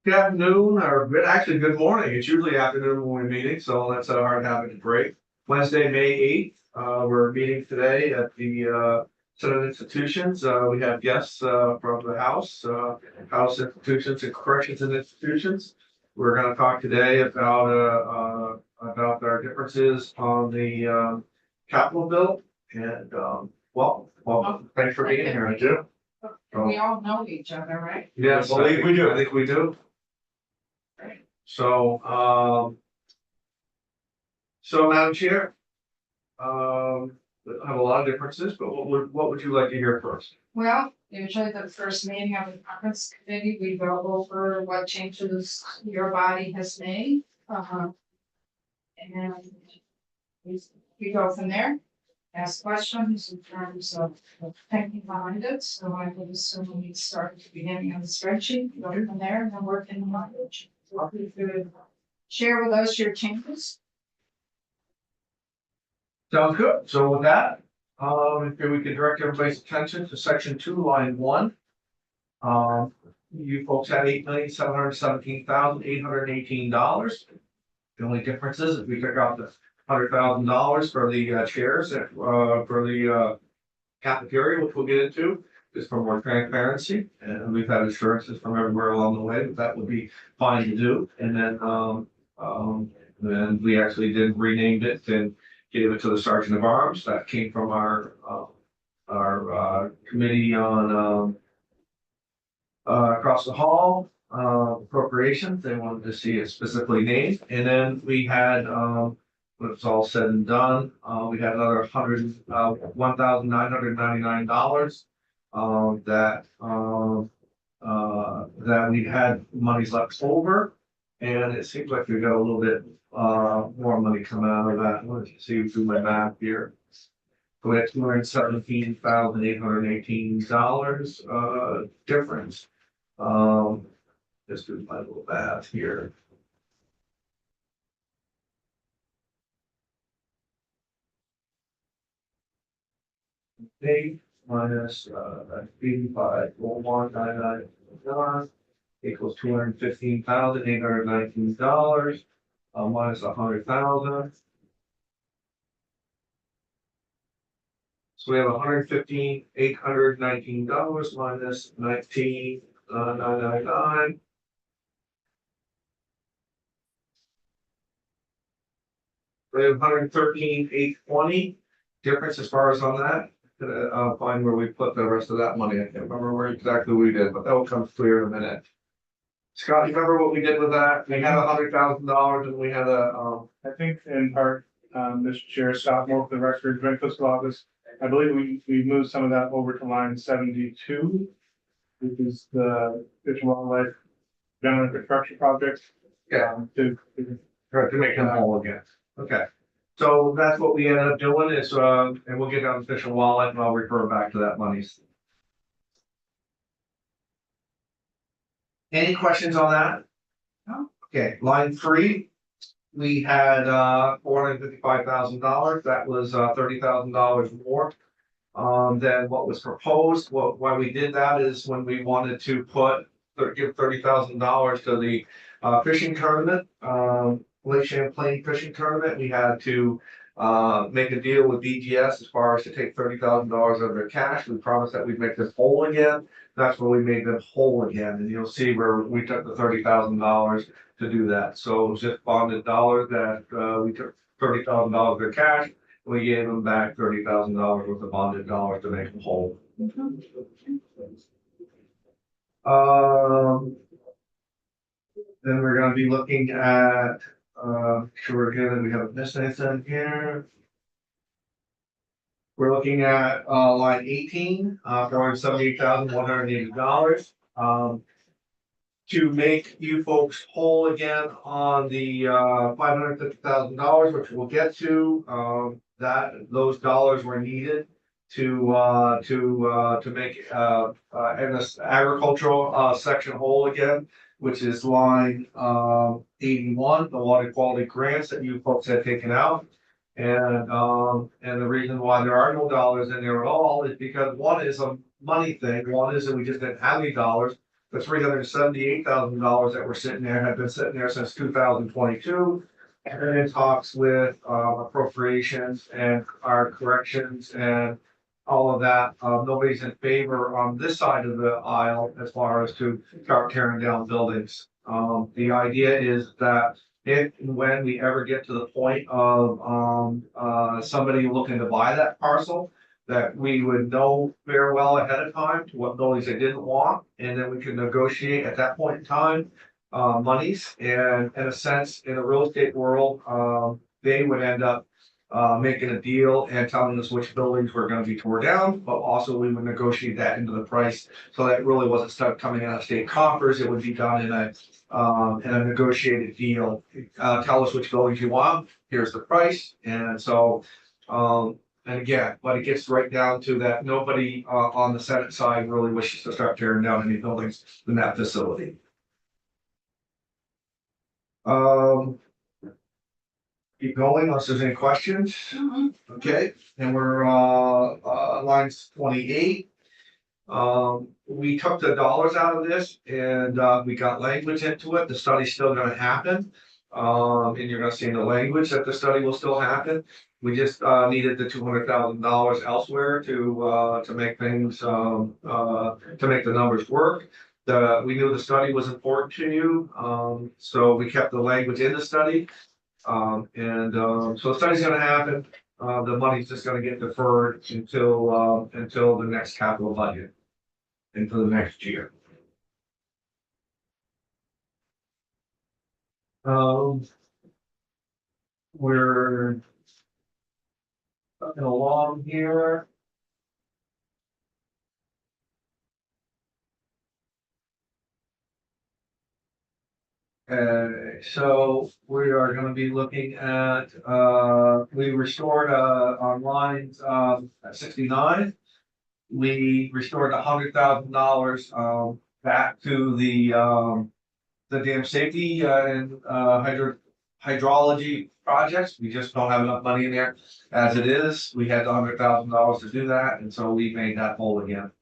Good afternoon, or actually good morning. It's usually afternoon when we're meeting, so that's a hard habit to break. Wednesday, May 8th, we're meeting today at the Senate Institutions. We have guests from the House Institutions and Corrections and Institutions. We're going to talk today about our differences on the Capitol bill. And well, thanks for being here, Jim. We all know each other, right? Yes, I think we do. I think we do. So, Madam Chair, I have a lot of differences, but what would you like to hear first? Well, usually the first meeting of the conference committee, we go over what changes your body has made. And we go from there, ask questions in terms of thinking behind it. So I would assume we start at the beginning of the spreadsheet, go from there, and then work in the language. So if you could share with us your changes. Sounds good. So with that, if we could direct everybody's attention to section 2, line 1. You folks had $8,717,818. The only difference is if we took out the $100,000 for the chairs for the cafeteria, which we'll get into, is for more transparency, and we've had assurances from everywhere along the way that would be fine to do. And then we actually did rename it and gave it to the Sergeant of Arms. That came from our committee on across the hall appropriations. They wanted to see it specifically named, and then we had when it's all said and done, we had another $1,999 that we had monies left over, and it seems like we got a little bit more money coming out of that. Let's see through my math here. So we had $217,818 difference. Just do my little math here. Eight minus 85,199 equals $215,819 minus 100,000. So we have $115,819 minus 19,999. We have $113,820 difference as far as on that. Find where we put the rest of that money. I can't remember where exactly we did, but that will come clear in a minute. Scott, you remember what we did with that? We had $100,000 and we had I think in part, Mr. Chair, Scott Moore for the record, Joint Fiscal Office. I believe we moved some of that over to line 72, which is the Fish and Wildlife General Infrastructure Project. Yeah. To make them whole again. Okay. So that's what we ended up doing is, and we'll get down to Fish and Wildlife and I'll refer back to that money. Any questions on that? No. Okay, line 3, we had $455,000. That was $30,000 more than what was proposed. Why we did that is when we wanted to give $30,000 to the fishing tournament, Lake Champlain fishing tournament. We had to make a deal with BGS as far as to take $30,000 out of their cash. We promised that we'd make them whole again. That's where we made them whole again, and you'll see where we took the $30,000 to do that. So it was just bonded dollars that we took $30,000 of their cash. We gave them back $30,000 worth of bonded dollars to make them whole. Then we're going to be looking at. Sure again that we haven't missed anything here. We're looking at line 18, $478,180. To make you folks whole again on the $550,000, which we'll get to. Those dollars were needed to make in this agricultural section whole again, which is line 81, the water quality grants that you folks had taken out. And the reason why there are no dollars in there at all is because one is a money thing. One is that we just didn't have any dollars. the $378,000 that were sitting there had been sitting there since 2022. And in talks with appropriations and our corrections and all of that. Nobody's in favor on this side of the aisle as far as to start tearing down buildings. The idea is that if and when we ever get to the point of somebody looking to buy that parcel, that we would know very well ahead of time to what buildings they didn't want, and then we can negotiate at that point in time monies. And in a sense, in the real estate world, they would end up making a deal and telling us which buildings were going to be torn down, but also we would negotiate that into the price. So that really wasn't stuff coming out of state coffers. It would be done in a negotiated deal. Tell us which buildings you want. Here's the price. And so, and again, but it gets right down to that nobody on the Senate side really wishes to start tearing down any buildings in that facility. Keep going unless there's any questions. Okay, and we're lines 28. We took the dollars out of this and we got language into it. The study's still gonna happen. And you're gonna see in the language that the study will still happen. We just needed the $200,000 elsewhere to make things to make the numbers work. We knew the study was important to you, so we kept the language in the study. So the study's gonna happen. The money's just gonna get deferred until the next capital budget, into the next year. We're coming along here. So we are gonna be looking at, we restored, on lines, 69. We restored $100,000, back to the dam safety, and, hydrology projects. We just don't have enough money in there as it is. We had $100,000 to do that, and so we made that whole again.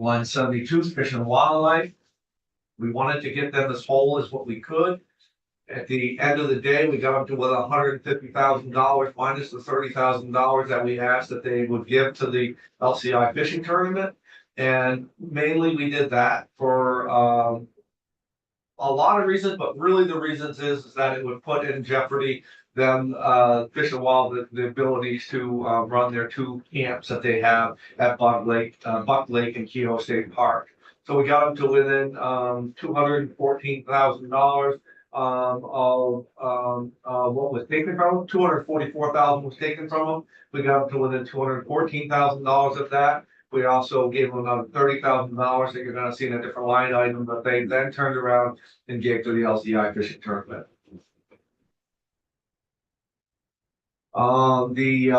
Line 72, Fish and Wildlife. We wanted to get them as whole as what we could. At the end of the day, we got up to with $150,000 minus the $30,000 that we asked that they would give to the LCI fishing tournament. And mainly we did that for a lot of reasons, but really the reasons is that it would put in jeopardy them Fish and Wildlife, the abilities to run their two camps that they have at Buck Lake and Keogh State Park. So we got them to within $214,000 of what was taken from them. $244,000 was taken from them. We got up to within $214,000 of that. We also gave them another $30,000 that you're gonna see in a different line item, but they then turned around and gave to the LCI fishing tournament. The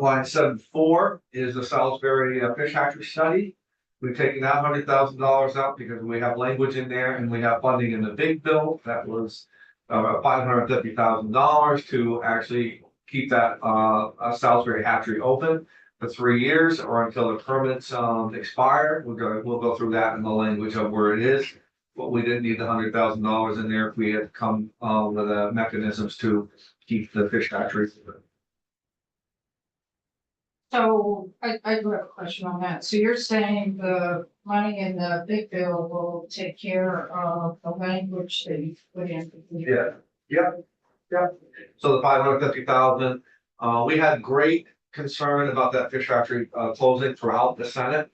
line 74 is the Salisbury fish hatchery study. We've taken that $100,000 out because we have language in there and we have funding in the big bill that was $550,000 to actually keep that Salisbury hatchery open for 3 years or until the permits expire. We'll go through that in the language of where it is. But we didn't need the $100,000 in there if we had come with the mechanisms to keep the fish hatchery open. So I do have a question on that. So you're saying the money in the big bill will take care of the language that you put in? Yeah. So the $550,000, we had great concern about that fish hatchery closing throughout the Senate.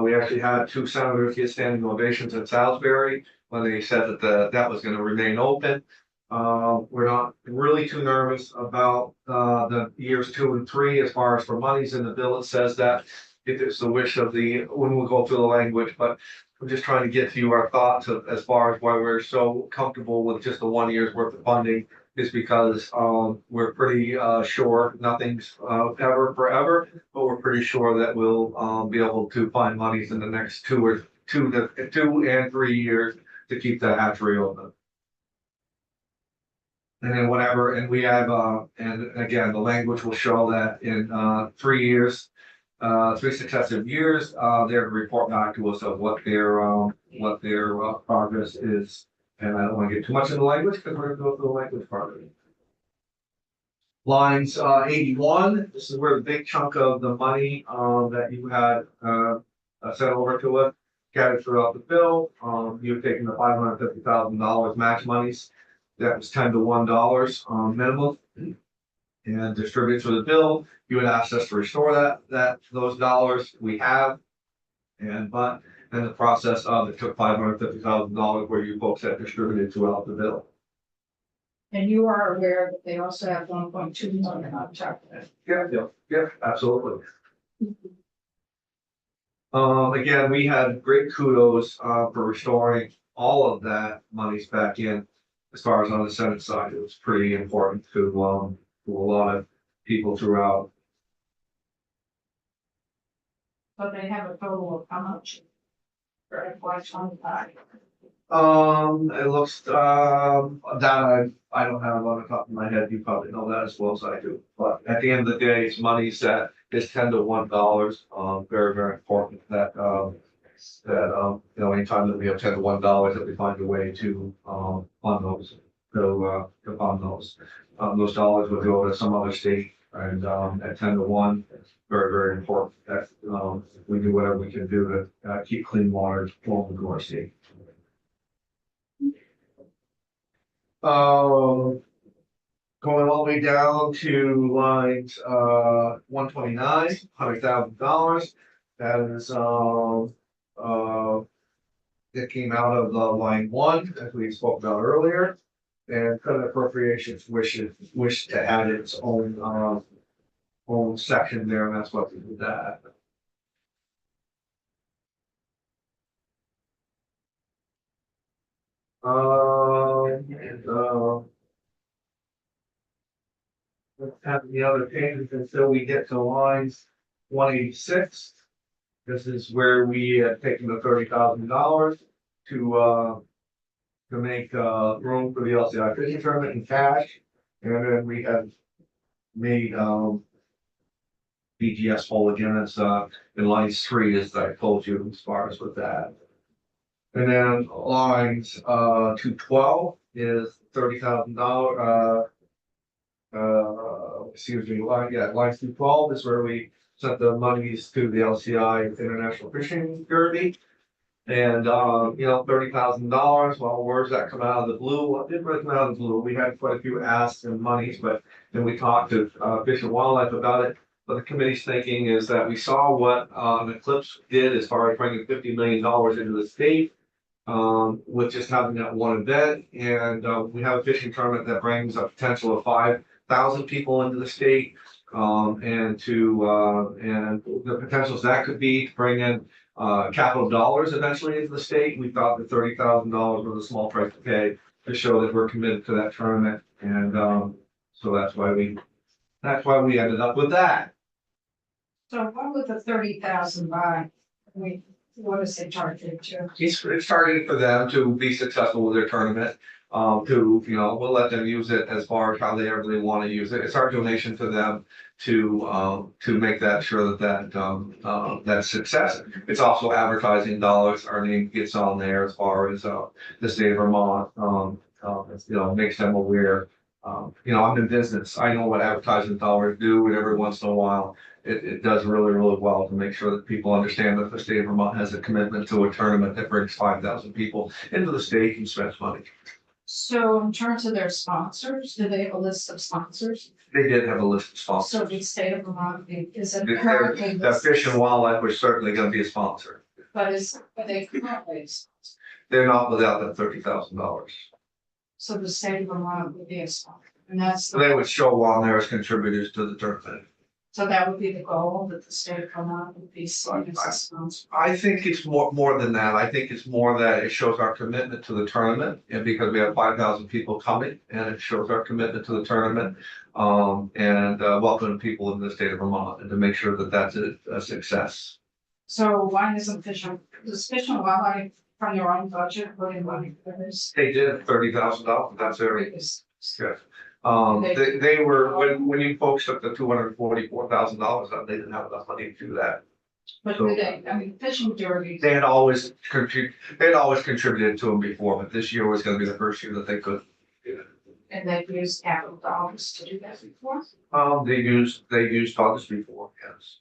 We actually had 2 senators get standing ovations in Salisbury when they said that that was gonna remain open. We're not really too nervous about the years 2 and 3 as far as for monies in the bill. It says that if it's the wish of when we go through the language, but I'm just trying to get to you our thoughts as far as why we're so comfortable with just the 1 year's worth of funding is because we're pretty sure nothing's ever forever, but we're pretty sure that we'll be able to find monies in the next 2 and 3 years to keep the hatchery open. And then whatever, and we have, and again, the language will show that in 3 years, 3 successive years, they're to report back to us of what their progress is. And I don't want to get too much into language because we're going to go through the language part of it. Lines 81, this is where the big chunk of the money that you had sent over to us, scattered throughout the bill. You've taken the $550,000 match monies. That was 10 to $1 minimum. And distributed through the bill. You had asked us to restore those dollars we have. But in the process of it took $550,000 where you folks had distributed throughout the bill. And you are aware that they also have 1.2 million on top of it. Yeah, absolutely. Again, we had great kudos for restoring all of that monies back in. As far as on the Senate side, it was pretty important to a lot of people throughout. But they have a total of how much for FY25? It looks, that I don't have on the top of my head, you probably know that as well as I do, but at the end of the day, it's money that is 10 to $1, very, very important that, anytime that we have 10 to $1, that we find a way to, fund those, to fund those. Those dollars would go to some other state and, at 10 to 1, very, very important that, we do whatever we can do to, keep clean water flowing to our state. Going all the way down to lines 129, $100,000. That is it came out of line 1, as we spoke about earlier, and credit appropriations wish to add its own section there, and that's what we did that. Let's have the other pages until we get to lines 186. This is where we had taken the $30,000 to make room for the LCI fishing tournament in cash, and then we had made BGS whole again. It's in lines 3, as I told you, as far as with that. And then lines 212 is $30,000. Excuse me, lines 212 is where we sent the monies to the LCI International Fishing Derby. And $30,000. Well, where's that come out of the blue? Well, it didn't really come out of the blue. We had quite a few asks and monies, but then we talked to Fish and Wildlife about it. But the committee's thinking is that we saw what Eclipse did as far as bringing $50 million into the state. With just having that one event, and we have a fishing tournament that brings a potential of 5,000 people into the state, and the potentials that could be to bring in capital dollars eventually into the state. We thought that $30,000 was a small price to pay to show that we're committed to that tournament, and so that's why we ended up with that. So what would the 30,000 buy? What is it targeted to? It's targeted for them to be successful with their tournament. We'll let them use it as far as how they really want to use it. It's our donation to them to make that sure that's success. It's also advertising dollars. Our name gets on there as far as the state of Vermont. Makes them aware. I'm in business. I know what advertising dollars do, and every once in a while, it does really, really well to make sure that people understand that the state of Vermont has a commitment to a tournament that brings 5,000 people into the state and spends money. So in terms of their sponsors, do they have a list of sponsors? They did have a list of sponsors. So the state of Vermont is it That currently? Fish and Wildlife was certainly going to be a sponsor. But are they currently a sponsor? They're not without that $30,000. So the state of Vermont would be a sponsor, and that's. So they would show on there as contributors to the tournament. So that would be the goal, that the state of Vermont would be seen as a sponsor. I think it's more than that. I think it's more that it shows our commitment to the tournament, and because we have 5,000 people coming, and it shows our commitment to the tournament, and welcoming people in the state of Vermont, and to make sure that that's a success. So why isn't Fish and Wildlife from their own budget putting money for this? They did $30,000. That's very Previous. good. They were, when you folks took the $244,000 out, they didn't have enough money to do that. But I mean, fishing derbies. They had always contributed to them before, but this year was gonna be the first year that they could. And they've used capital dollars to do that before, They used dollars before, yes.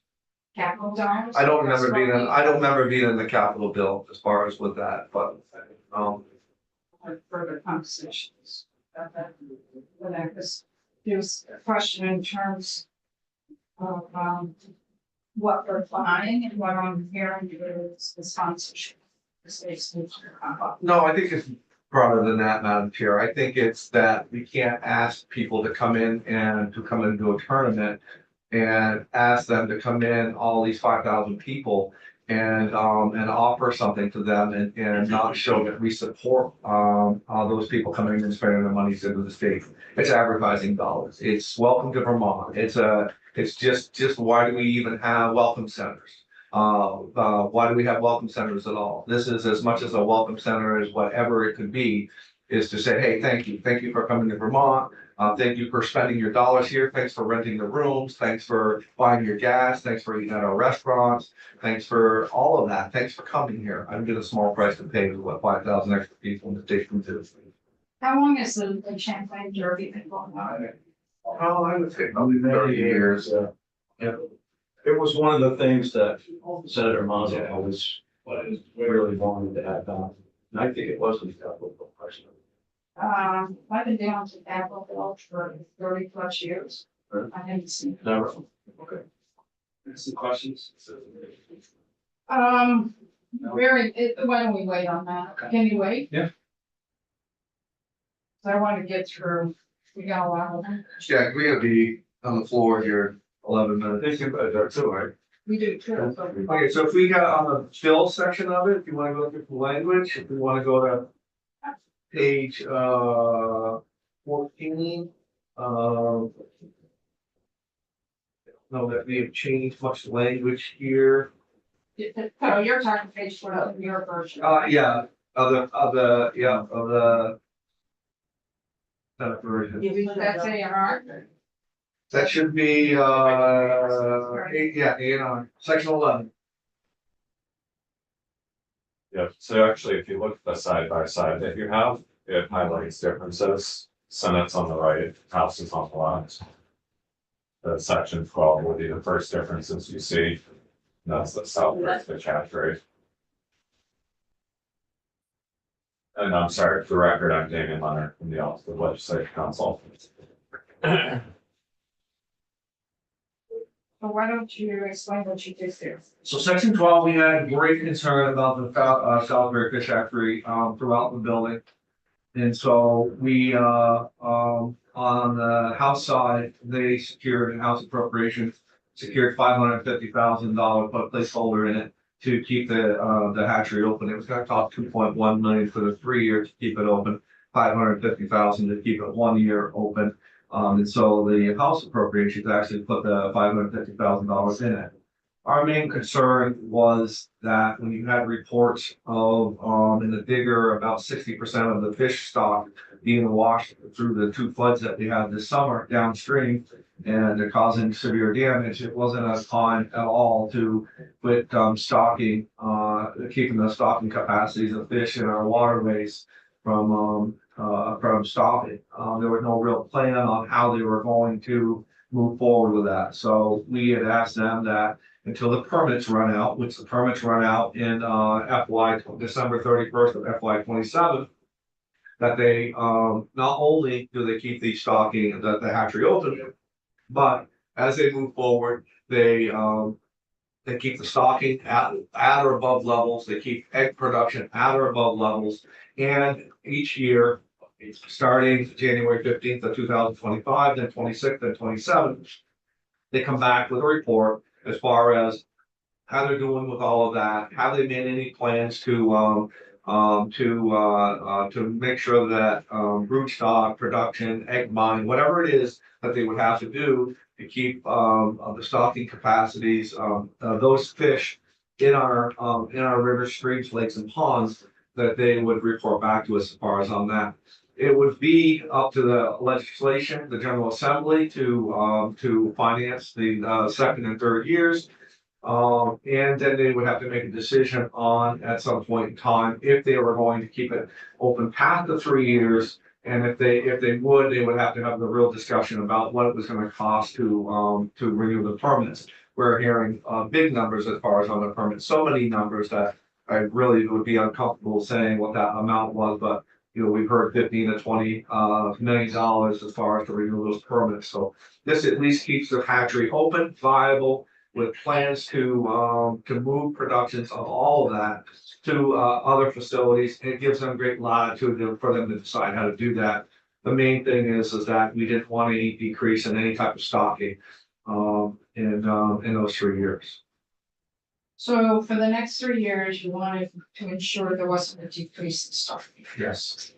capital dollars. I don't remember being in the capital bill as far as with that, but, Further conversations about that. But I guess there's a question in terms of, what we're buying and what I'm hearing is the sponsorship. The state's need to come up. no, I think it's broader than that, Madam Chair. I think it's that we can't ask people to come in and to come into a tournament and ask them to come in, all these 5,000 people, and offer something to them and not show that we support, those people coming in and spending their money into the state. It's advertising dollars. It's welcome to Vermont. It's just why do we even have welcome centers? Why do we have welcome centers at all? This is as much as a welcome center as whatever it could be, is to say, hey, thank you for coming to Vermont. Thank you for spending your dollars here. Thanks for renting the rooms. Thanks for buying your gas. Thanks for eating at our restaurants. Thanks for all of that. Thanks for coming here. I'm getting a small price to pay with what 5,000 extra people in the state can do. How long has the Champlain Derby been going on? Oh, I would say probably 30 years. Yeah, it was one of the things that Senator Mazza always really wanted to have done. And I think it was the capital question. I've been down to Apple Gulch for 30+ years. Right. I haven't seen. Never. Okay. Some questions? Why don't we wait on that? Can you wait? Yeah. So I want to get through, we got a lot of them. Yeah, we have be on the floor here 11 minutes. That's all right. We do too. So Okay, so if we got on the bill section of it, if you want to go through the language, if we want to go to page 14. No, that may have changed much language here. So you're talking page 4 of your version. Yeah, of the that version. That's A&R. That should be A&R, section 11. Yeah, so actually, if you look at the side by side that you have, it highlights differences. Senate's on the right, House is on the left. The section 12 will be the first differences you see. That's the Southwest chat rate. And I'm sorry, for the record, I'm Damien Leonard from the Office of Legislative Council. So why don't you explain what you did there? So section 12, we had great concern about the Salisbury Fish Hatchery throughout the building. And so we, on the House side, they secured in House appropriations, secured $550,000, put a placeholder in it to keep the hatchery open. It was gonna cost $2.1 million for the 3 years to keep it open, $550,000 to keep it 1 year open. And so the House appropriations actually put the $550,000 in it. Our main concern was that when you had reports of, in the digger, about 60% of the fish stock being washed through the 2 floods that we had this summer downstream, and they're causing severe damage, it wasn't a time at all to quit stocking, keeping the stocking capacities of fish in our waterways from stopping. There was no real plan on how they were going to move forward with that. So we had asked them that until the permits run out, which the permits run out in December 31st of FY 27, that they not only do they keep the stocking the hatchery open, but as they move forward, they keep the stocking at or above levels. They keep egg production at or above levels, and each year, starting January 15th of 2025, then 26th and 27th, they come back with a report as far as how they're doing with all of that. Have they made any plans to make sure that brood stock production, egg mining, whatever it is that they would have to do to keep the stocking capacities, those fish in our rivers, streams, lakes, and ponds, that they would report back to us as far as on that. it would be up to the legislation, the General Assembly to finance the, second and third years. And then they would have to make a decision on, at some point in time, if they were going to keep it open past the 3 years. And if they would, they would have to have the real discussion about what it was gonna cost to renew the permits. We're hearing, big numbers as far as on the permits, so many numbers that I really would be uncomfortable saying what that amount was, but we've heard 15 to 20 million dollars as far as to renew those permits. So this at least keeps the hatchery open, viable, with plans to move productions of all of that to other facilities. It gives them great latitude for them to decide how to do that. The main thing is that we didn't want any decrease in any type of stocking in those 3 years. So for the next 3 years, you wanted to ensure there wasn't a decrease in stock. Yes.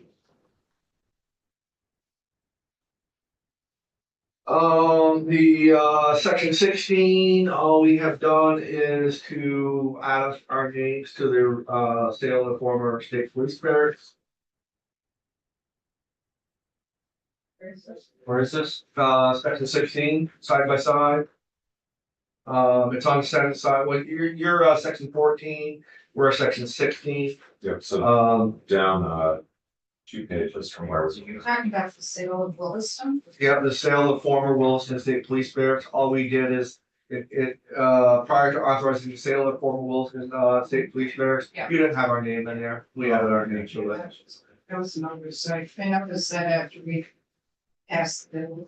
Section 16, all we have done is to add our names to the sale of the former state police barracks. Where is this? Section 16, side by side. It's on the Senate side. Well, you're section 14, we're section 16. Yep, so down 2 pages from where So you're talking about the sale of Williston? Yeah, the sale of former Williston State Police Barracks, all we did is, prior to authorizing the sale of former Williston, State Police Barracks, Yeah. you didn't have our name in there, we added our name to it. That was an oversight. I noticed that after we passed the bill.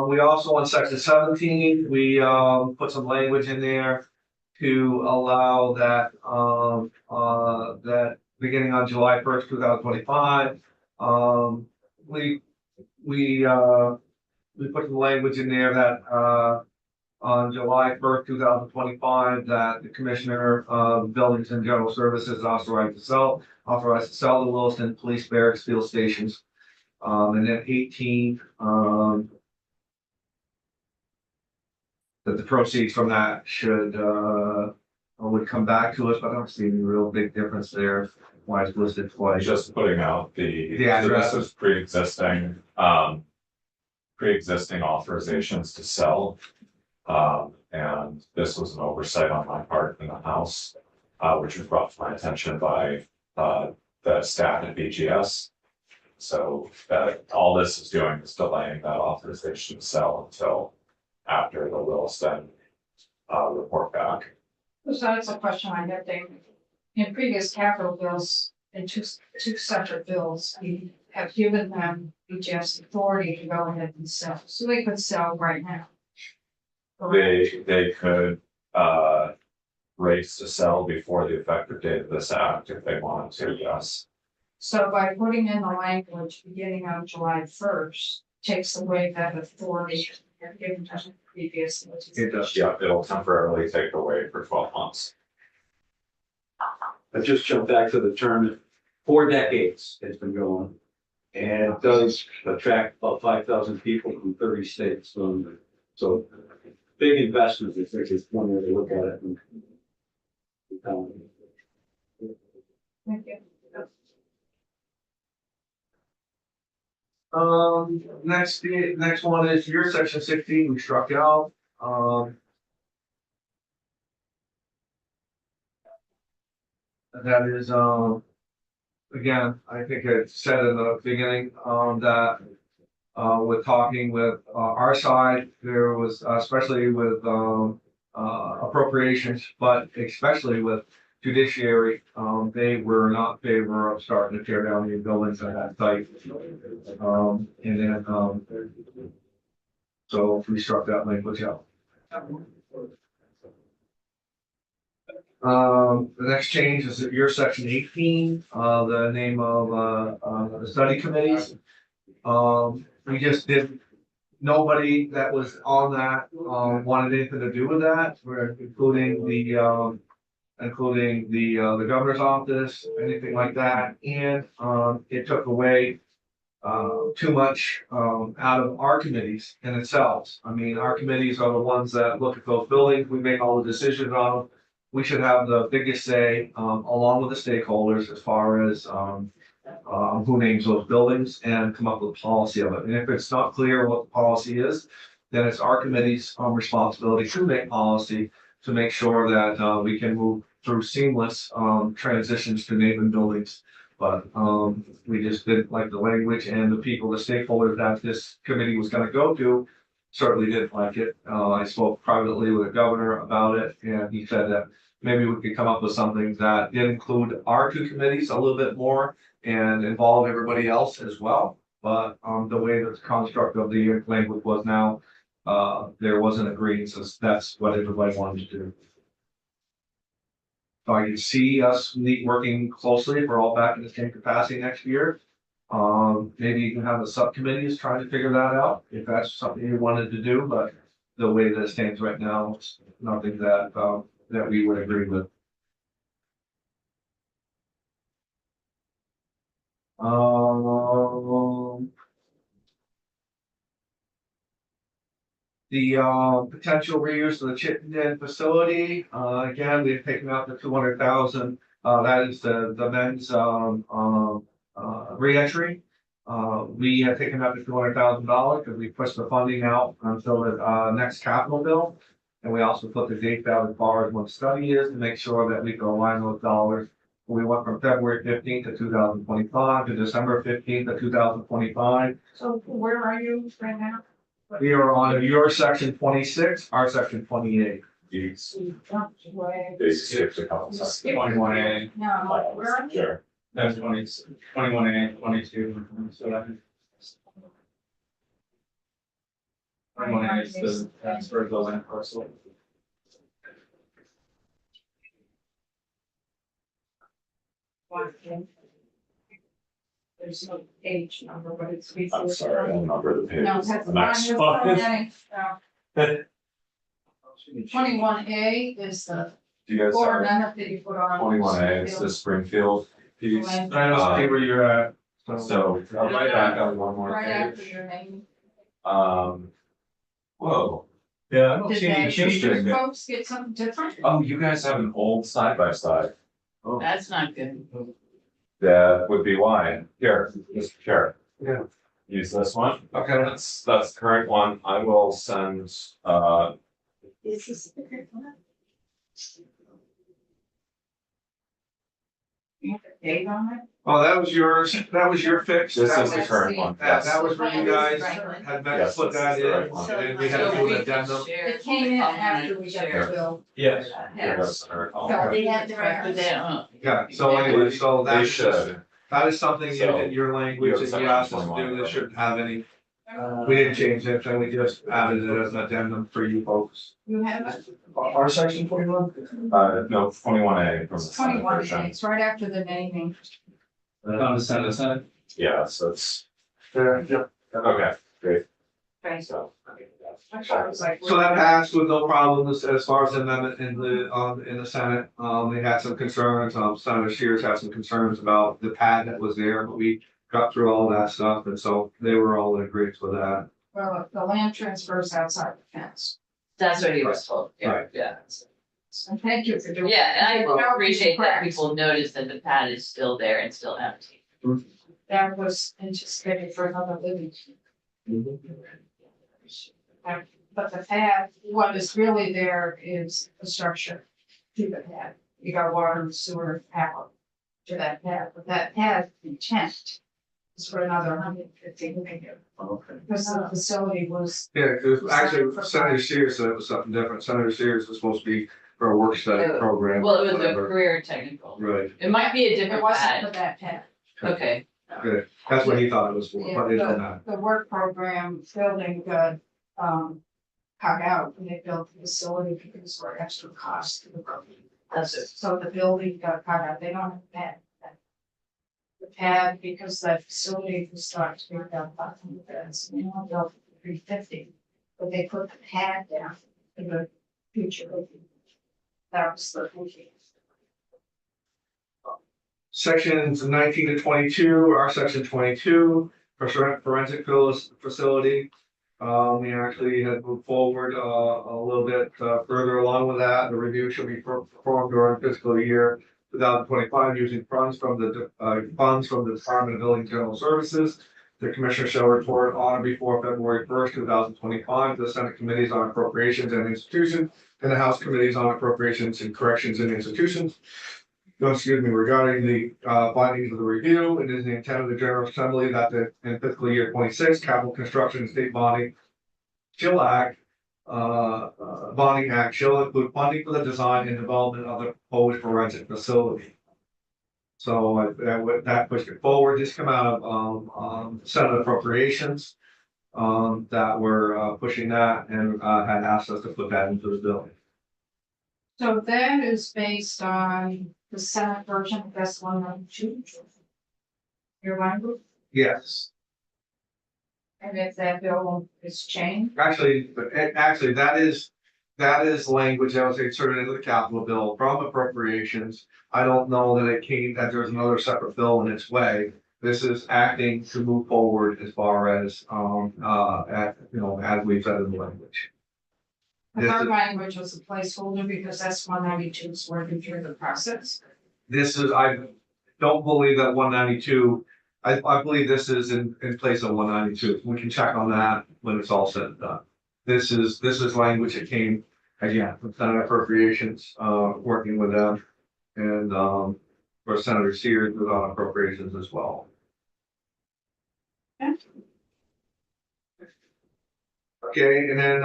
We also, on section 17, we, put some language in there to allow that, that beginning on July 1st, 2025, we put some language in there that, on July 1st, 2025, that the Commissioner of Buildings and General Services is authorized to sell the Williston Police Barracks field stations. And then 18, that the proceeds from that would come back to us, but I don't see any real big difference there. Why it's listed twice. just putting out the. The address. So this is pre-existing authorizations to sell. And this was an oversight on my part in the House, which was brought to my attention by the staff at BGS. So all this is doing is delaying that authorization to sell until after the Williston report back. So that's a question I had, David. In previous capital bills, in two separate bills, we have given them BGS authority to go ahead and sell, so they could sell right now. They could race to sell before the effective date of this act if they wanted to, yes. So by putting in the language beginning on July 1st, takes away that authority and given to them previously. It does. Yeah, it'll temporarily take away for 12 months. I just jumped back to the term, 4 decades it's been going. And it does attract about 5,000 people from 30 states. So big investment, I think is one way to look at it. Thank you. Next one is your section 16, we struck out, and that is, again, I think I said in the beginning, that, with talking with, our side, there was, especially with, appropriations, but especially with judiciary, they were not in favor of starting to tear down the buildings at that site. And then, so we struck that language out. The next change is your section 18, the name of, the study committees. We just didn't, nobody that was on that, wanted anything to do with that, including the governor's office, anything like that, and it took away too much out of our committees in itself. I mean, our committees are the ones that look at those buildings, we make all the decisions on them. we should have the biggest say, along with the stakeholders as far as, who names those buildings and come up with a policy of it. And if it's not clear what the policy is, then it's our committee's, responsibility to make policy to make sure that, we can move through seamless, transitions to naming buildings. But, we just didn't like the language, and the people, the stakeholders that this committee was gonna go to certainly didn't like it. I spoke privately with the governor about it, and he said that maybe we could come up with something that did include our two committees a little bit more and involve everybody else as well. But, the way that the construct of the language was now, there wasn't agreement, so that's what everybody wanted to do. So I can see us working closely, if we're all back in the same capacity next year. Maybe you can have the subcommittees trying to figure that out, if that's something you wanted to do, but the way that it stands right now, it's nothing that, that we would agree with. The potential reuse of the Chittenden facility, again, we've taken out the 200,000, that is the men's reentry. We have taken out the $200,000 because we pushed the funding out until the next capital bill. And we also put the date down as far as when study is to make sure that we can align those dollars. We went from February 15th of 2025 to December 15th of 2025. So where are you right now? We are on your section 26, our section 28. These, You jumped way. they skipped a couple You seconds. skipped. 21A. No, I'm like, where are you? Sure. That's 21A, 22, so that. 21A is the transfer of the land parcel. There's no page number, but it's. I'm sorry, I don't remember the page. No, that's The fine. next It's one. okay. 21A is the Do you guys core have amendment that you put on. 21A, it's the Springfield piece. I don't see where you're at. So, I'll write back on one more Right after page. your name. Whoa. Yeah, I don't Did see any they, changes. did you folks get something different? Oh, you guys have an old side by side. That's not good. That would be why. Here, Mr. Chair. Yeah. Use this one. Okay. That's the current one. I will send, Is this the correct one? You have a date on it? Oh, that was yours, that was your fix. this That is the was- current one. That was where you guys Right. had meant Yes, to put this that is the right in, one. and then we had to do an addendum. It came in after we got the bill. Yes. Here goes the current one. So They had to write that up. Yeah, so anyway, so They that's, should. that is something So, in your language you have that you asked us to section do, 21. that shouldn't have any. We didn't change it, and we just added it as an addendum for you folks. You have it? Our section 21? No, 21A from the Senate 21, version. it's right after the naming. On the Senate side? Yeah, so it's, Yep. okay, great. Right. So. I thought it was like. So that passed with no problems as far as the amendment in the Senate. They had some concerns, Senator Shears had some concerns about the pad that was there, but we got through all that stuff, and so they were all in agreement with that. Well, the land transfers outside the fence. That's what he was told. Yeah, Right. yeah. So thank you for doing. Yeah, and Well, I appreciate that cracks. people notice that the pad is still there and still empty. That was anticipated for another living. But the pad, what is really there is the structure to the pad. You got water and sewer power to that pad, but that pad intent is for another 150 million. Because the facility was, Yeah, it was actually Senator Shears said it was something different. Senator Shears was supposed to be for a work study program. Well, it was a whatever. career technical. Right, It might be a it different wasn't for pad. that pad. Okay, good. That's what he thought it was for, but it's not. The work program building got, cut out and they built the facility because there were extra costs to the program. that's it. So the building got cut out, they don't have a pad. The pad, because that facility was starting to be about 500 beds, and they only built 350. But they put the pad down for the future. That was the thinking. Sections 19 to 22, our section 22, forensic facility. We actually had moved forward, a little bit, further along with that. The review shall be performed during fiscal year 2025 using funds from the Department of Building General Services. The commissioner shall report on or before February 1st, 2025, to the Senate Committees on Appropriations and Institutions and the House Committees on Appropriations and Corrections and Institutions. No, excuse me, regarding the findings of the review, it is the intent of the General Assembly that in fiscal year 26, capital construction and state bonding bonding act shall include funding for the design and development of the proposed forensic facility. So that pushed it forward. This come out of Senate appropriations that were pushing that and had asked us to put that into the bill. So that is based on the Senate version of S 192. Your language, Yes. and if that bill is changed, Actually, that is language that was inserted into the capital bill from appropriations. I don't know that there's another separate bill in its way. This is acting to move forward as far as, as we've said in the language. the third language was a placeholder because S 192 is working through the process. I don't believe that 192, I believe this is in place of 192. We can check on that when it's all said and done. This is language that came, again, from Senate appropriations, working with them. And, for Senator Sears was on appropriations as well. Okay, and then,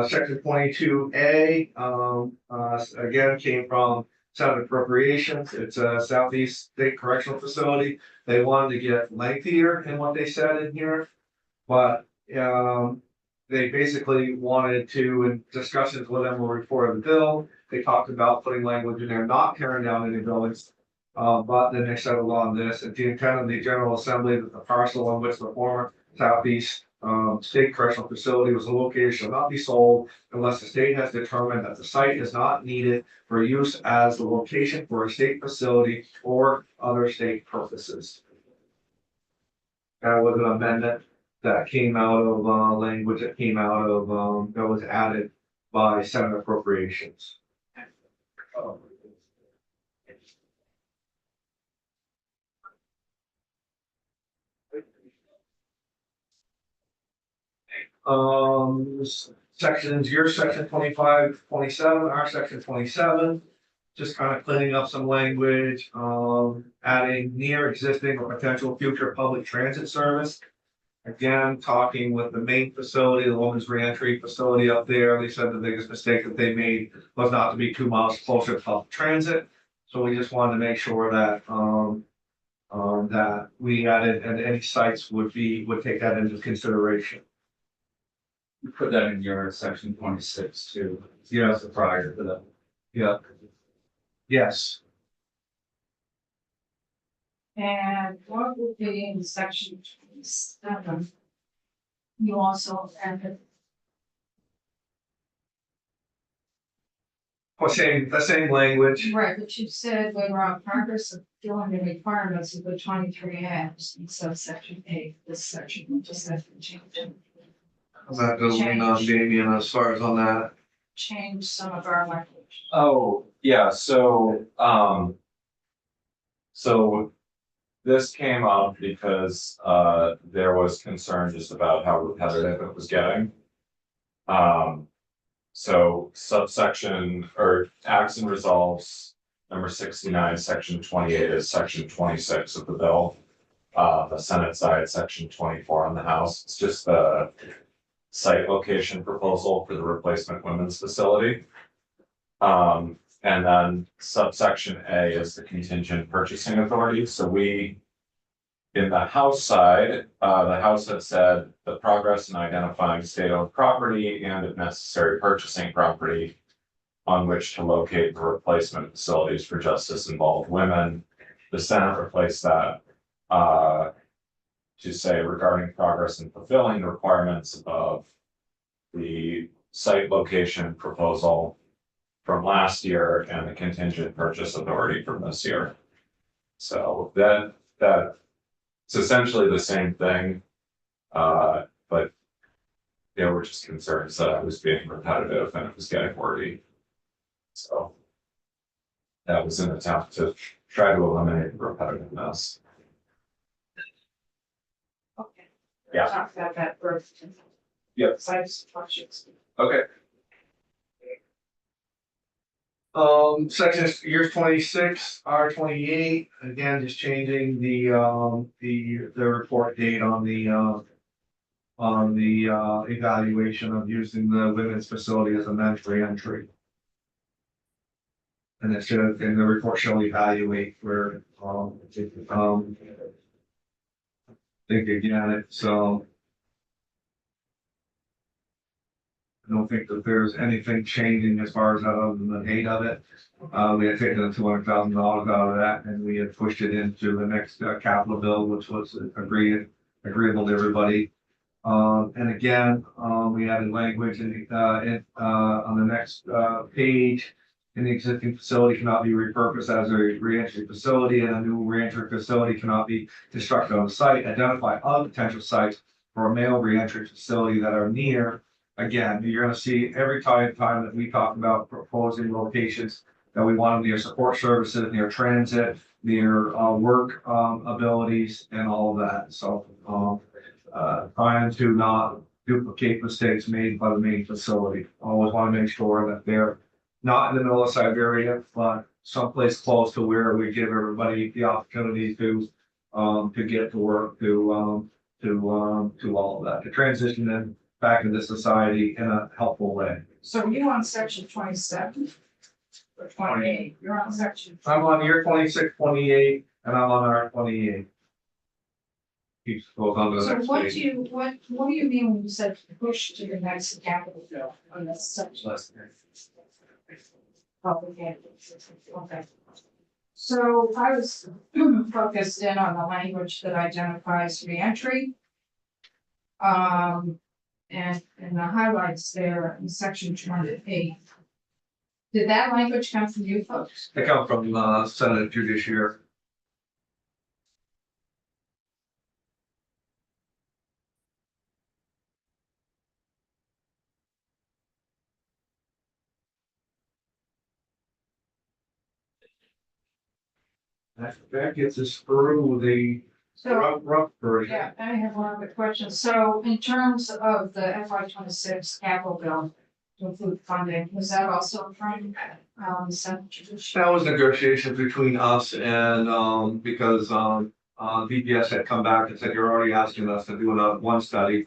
section 22A, again, came from Senate appropriations. It's a Southeast State Correctional Facility. They wanted to get lengthier in what they said in here, but, they basically wanted to, in discussions with them were before the bill, they talked about putting language in there, not tearing down any buildings. But then they settled on this, at the intent of the General Assembly that the parcel on which the former Southeast State Correctional Facility was located shall not be sold unless the state has determined that the site is not needed for use as the location for a state facility or other state purposes. That was an amendment that came out of language that came out of that was added by Senate appropriations. Sections, your section 25, 27, our section 27, just kind of cleaning up some language, adding near existing or potential future public transit service. Again, talking with the main facility, the women's reentry facility up there, they said the biggest mistake that they made was not to be 2 miles closer to public transit. So we just wanted to make sure that, that we added, and any sites would take that into consideration. You put that in your section 26 too. Yeah. As a prior to that. Yeah. Yes. And what would be in section 27? You also added, Well, the same language. right, but you said we were on progress of doing the requirements of the 23 acts in subsection 8, this section, we just have to change it. I'm not gonna lean on Damien as far as on that. Change some of our language. Oh, yeah, so this came up because there was concern just about how repetitive it was getting. So subsection or acts and resolves number 69, section 28 is section 26 of the bill. The Senate side, section 24 on the House. It's just the site location proposal for the replacement women's facility. And then subsection A is the contingent purchasing authority. So we, in the House side, the House had said the progress in identifying state-owned property and if necessary purchasing property on which to locate the replacement facilities for justice-involved women. The Senate replaced that to say regarding progress in fulfilling the requirements of the site location proposal from last year and the contingent purchase authority from this year. So that's essentially the same thing, but were just concerns that it was being repetitive and it was getting wordy. So. That was an attempt to try to eliminate the repetitiveness. Okay. Yeah. Talk about that first. Yep. Sites, functions. Okay. Section years 26, R 28, again, just changing the report date on the evaluation of using the women's facility as a men's reentry. And it should, and the report shall evaluate where, think again, so. I don't think that there's anything changing as far as that other than the date of it. We had taken the $200,000 out of that and we had pushed it into the next capital bill, which was agreeable to everybody. And again, we added language on the next page. In the existing facility cannot be repurposed as a reentry facility, and a new reentry facility cannot be constructed on the site. Identify other potential sites for a male reentry facility that are near. Again, you're gonna see every time that we talk about proposing locations that we want them near support services, near transit, near work abilities and all of that. So trying to not duplicate mistakes made by the main facility. Always want to make sure that they're not in the middle of Siberia, but someplace close to where we give everybody the opportunity to get to work, to all of that, to transition them back into society in a helpful way. So you on section 27 or 28? You're on section. I'm on year 26, 28, and I'm on R 28. Keeps goes on to the So next what do page. you mean when you said push to the next capital bill on this section? Okay. Okay. So I was focused in on the language that identifies reentry. And the highlights there in section 28. Did that language come from you folks? They come from Senate Judiciary. That gets us through the So, rough version. yeah, I have one other question. So in terms of the FY 26 capital bill to include funding, was that also from Senate Judiciary? That was negotiations between us and, because, VPS had come back and said, you're already asking us to do one study.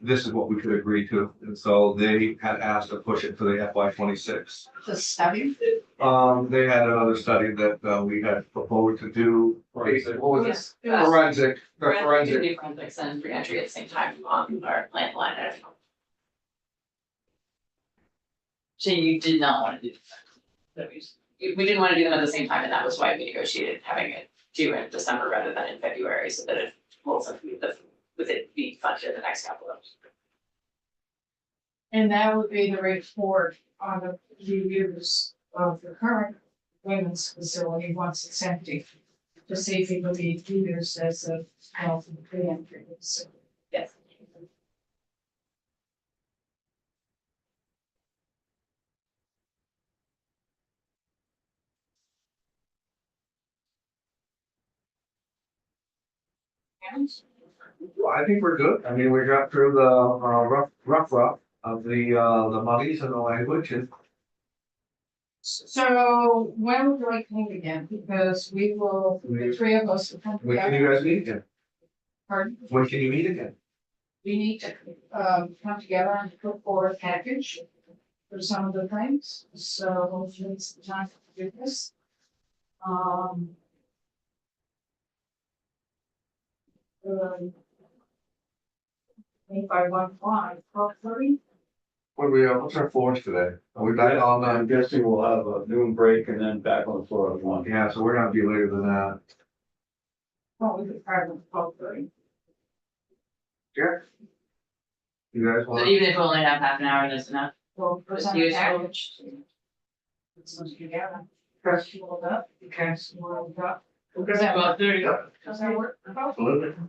This is what we could agree to. And so they had asked to push it to the FY 26. The study? They had another study that, we had proposed to do. What was it? Yes, it was- Forensic, the We're forensic. gonna do forensics and reentry at the same time on our plant line item. So you did not want to do that. We didn't want to do them at the same time, and that was why we negotiated having it due in December rather than in February, so that it will with it being funded in the next couple of. And that would be the report on the reviews of the current women's facility once it's empty. To see if it would be used as a health and reentry facility. Yes. Well, I think we're good. I mean, we got through the rough of the monies and the language and So when would you like to meet again? Because we will, the three of us will come when can together. you guys meet again? Pardon? When can you meet again? We need to come together and put forward a package for some of the things. So hopefully it's the time to do this. If I want 12:30. What's our floors today? Are we back on, I'm guessing we'll have a noon break and then back on the floor at 1. yeah, so we're gonna be later than that. Well, we could probably 12:30. Yeah. You guys So want? even if we only have half an hour, that's enough. Well, present a package. Put some together. First, roll it up, because we're up. Does that work? Yeah. Does that work? Absolutely.